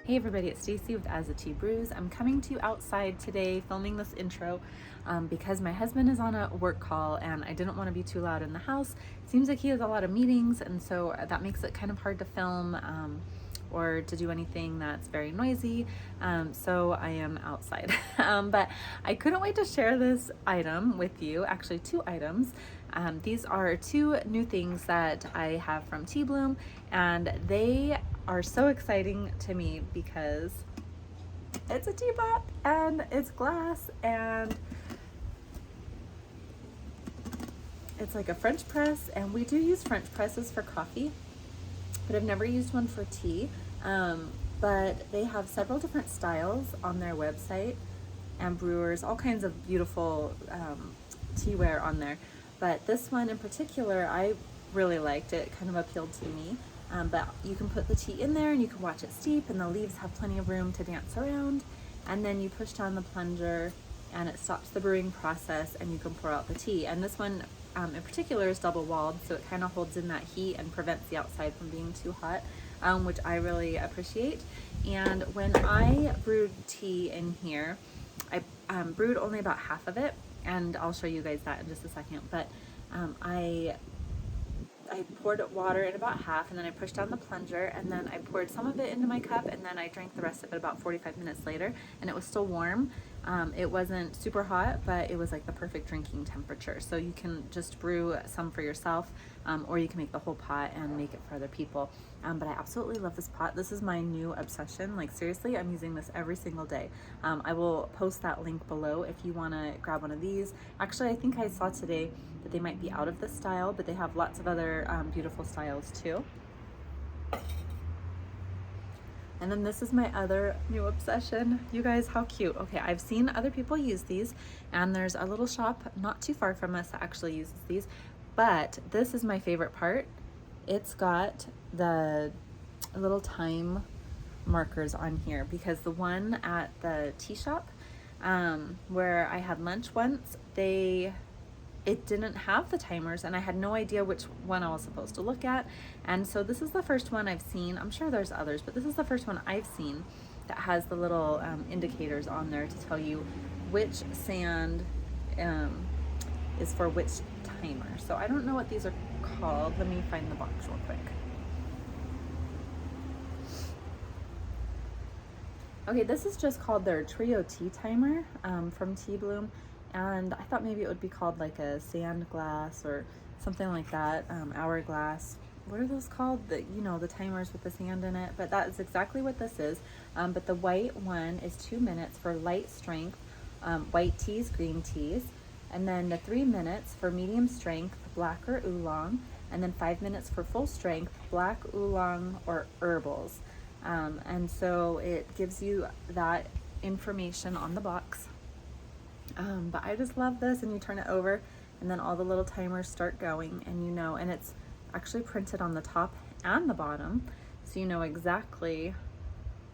Hey everybody, it's Stacy with As a Tea Brews. I'm coming to you outside today filming this intro because my husband is on a work call and I didn't want to be too loud in the house. It seems like he has a lot of meetings, and so that makes it kind of hard to film or to do anything that's very noisy. So I am outside. But I couldn't wait to share this item with you, actually two items. These are two new things that I have from Tea Bloom, and they are so exciting to me because it's a teapot and it's glass and it's like a French press, and we do use French presses for coffee, but I've never used one for tea. But they have several different styles on their website and brewers, all kinds of beautiful teaware on there. But this one in particular, I really liked it. It kind of appealed to me. But you can put the tea in there and you can watch it steep, and the leaves have plenty of room to dance around. And then you push down the plunger and it stops the brewing process and you can pour out the tea. And this one in particular is double walled, so it kind of holds in that heat and prevents the outside from being too hot, which I really appreciate. And when I brewed tea in here, I brewed only about half of it, and I'll show you guys that in just a second. But I poured water in about half, and then I pushed down the plunger, and then I poured some of it into my cup, and then I drank the rest of it about 45 minutes later, and it was still warm. It wasn't super hot, but it was like the perfect drinking temperature. So you can just brew some for yourself, or you can make the whole pot and make it for other people. But I absolutely love this pot. This is my new obsession. Like seriously, I'm using this every single day. I will post that link below if you want to grab one of these. Actually, I think I saw today that they might be out of this style, but they have lots of other beautiful styles too. And then this is my other new obsession. You guys, how cute. Okay, I've seen other people use these, and there's a little shop not too far from us that actually uses these, but this is my favorite part. It's got the little time markers on here, because the one at the tea shop where I had lunch once, it didn't have the timers, and I had no idea which one I was supposed to look at. And so this is the first one I've seen. I'm sure there's others, but this is the first one I've seen that has the little indicators on there to tell you which sand is for which timer. So I don't know what these are called. Let me find the box real quick. Okay, this is just called their Trio Tea Timer from Tea Bloom. And I thought maybe it would be called like a sand glass or something like that, hourglass. What are those called? The timers with the sand in it. But that is exactly what this is. But the white one is 2 minutes for light strength white teas, green teas, and then the 3 minutes for medium strength black or oolong, and then 5 minutes for full strength black, oolong, or herbals. And so it gives you that information on the box. But I just love this, and you turn it over and then all the little timers start going, and and it's actually printed on the top and the bottom, so you know exactly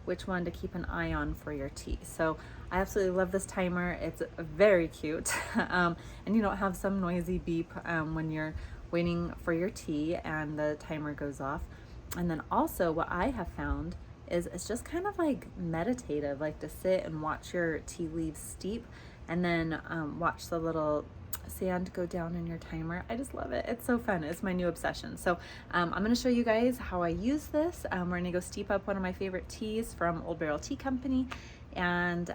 which one to keep an eye on for your tea. So I absolutely love this timer. It's very cute. And you don't have some noisy beep when you're waiting for your tea and the timer goes off. And then also what I have found is it's just kind of like meditative, like to sit and watch your tea leaves steep, and then watch the little sand go down in your timer. I just love it. It's so fun. It's my new obsession. So I'm going to show you guys how I use this. We're going to go steep up one of my favorite teas from Old Barrel Tea Company. And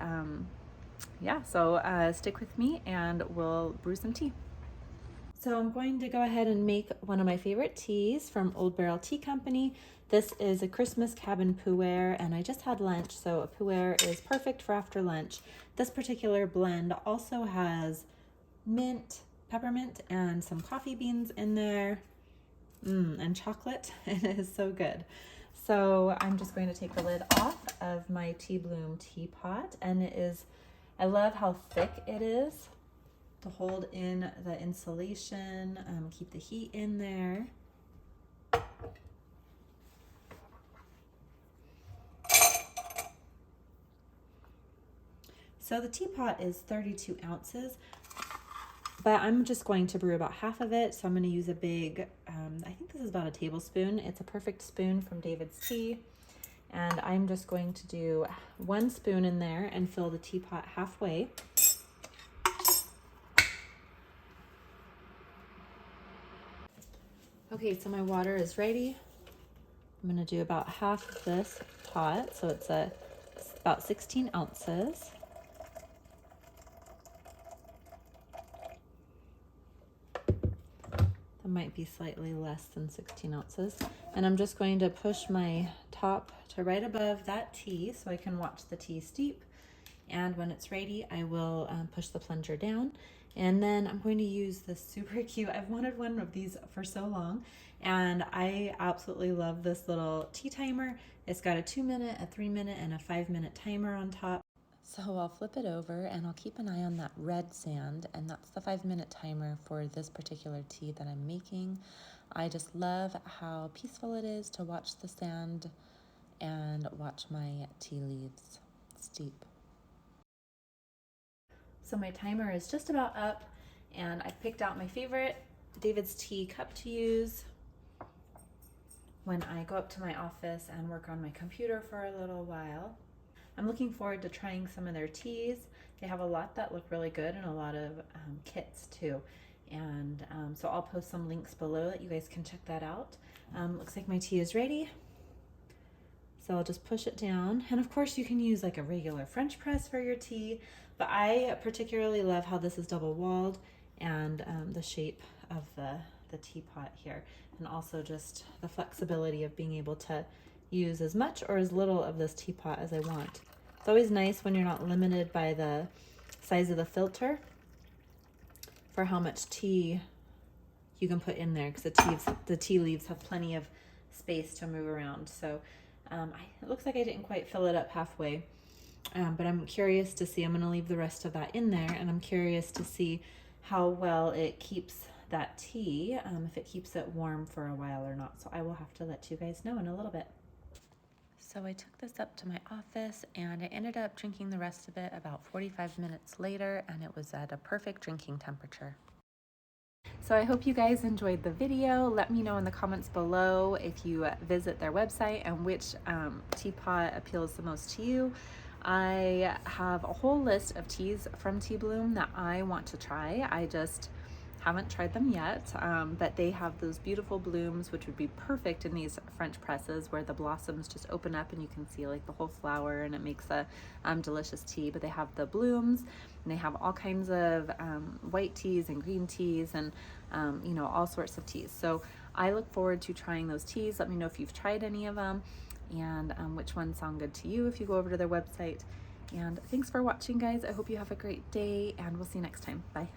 yeah, so stick with me and we'll brew some tea. So I'm going to go ahead and make one of my favorite teas from Old Barrel Tea Company. This is a Christmas cabin pu'er, and I just had lunch, so a pu'er is perfect for after lunch. This particular blend also has mint, peppermint, and some coffee beans in there, and chocolate. It is so good. So I'm just going to take the lid off of my Tea Bloom teapot, and I love how thick it is to hold in the insulation, keep the heat in there. So the teapot is 32 ounces, but I'm just going to brew about half of it. So I'm going to use a big, I think this is about a tablespoon. It's a perfect spoon from David's Tea. And I'm just going to do 1 spoon in there and fill the teapot halfway. Okay, so my water is ready. I'm gonna do about half of this pot, so it's about 16 ounces. That might be slightly less than 16 ounces. And I'm just going to push my top to right above that tea so I can watch the tea steep. And when it's ready, I will push the plunger down. And then I'm going to use this super cute, I've wanted one of these for so long, and I absolutely love this little tea timer. It's got a 2-minute, a 3-minute, and a 5-minute timer on top. So I'll flip it over and I'll keep an eye on that red sand, and that's the 5-minute timer for this particular tea that I'm making. I just love how peaceful it is to watch the sand and watch my tea leaves steep. So my timer is just about up, and I've picked out my favorite David's Tea cup to use when I go up to my office and work on my computer for a little while. I'm looking forward to trying some of their teas. They have a lot that look really good and a lot of kits too. And so I'll post some links below that you guys can check that out. Looks like my tea is ready. So I'll just push it down. And of course you can use like a regular French press for your tea, but I particularly love how this is double walled and the shape of the teapot here. And also just the flexibility of being able to use as much or as little of this teapot as I want. It's always nice when you're not limited by the size of the filter for how much tea you can put in there, because the tea leaves have plenty of space to move around. So it looks like I didn't quite fill it up halfway, but I'm curious to see. I'm going to leave the rest of that in there, and I'm curious to see how well it keeps that tea, if it keeps it warm for a while or not. So I will have to let you guys know in a little bit. So I took this up to my office and I ended up drinking the rest of it about 45 minutes later, and it was at a perfect drinking temperature. So I hope you guys enjoyed the video. Let me know in the comments below if you visit their website and which teapot appeals the most to you. I have a whole list of teas from Tea Bloom that I want to try. I just haven't tried them yet, but they have those beautiful blooms, which would be perfect in these French presses where the blossoms just open up and you can see like the whole flower, and it makes a delicious tea. But they have the blooms, and they have all kinds of white teas and green teas and you know, all sorts of teas. So I look forward to trying those teas. Let me know if you've tried any of them and which ones sound good to you if you go over to their website. And thanks for watching, guys. I hope you have a great day, and we'll see you next time. Bye.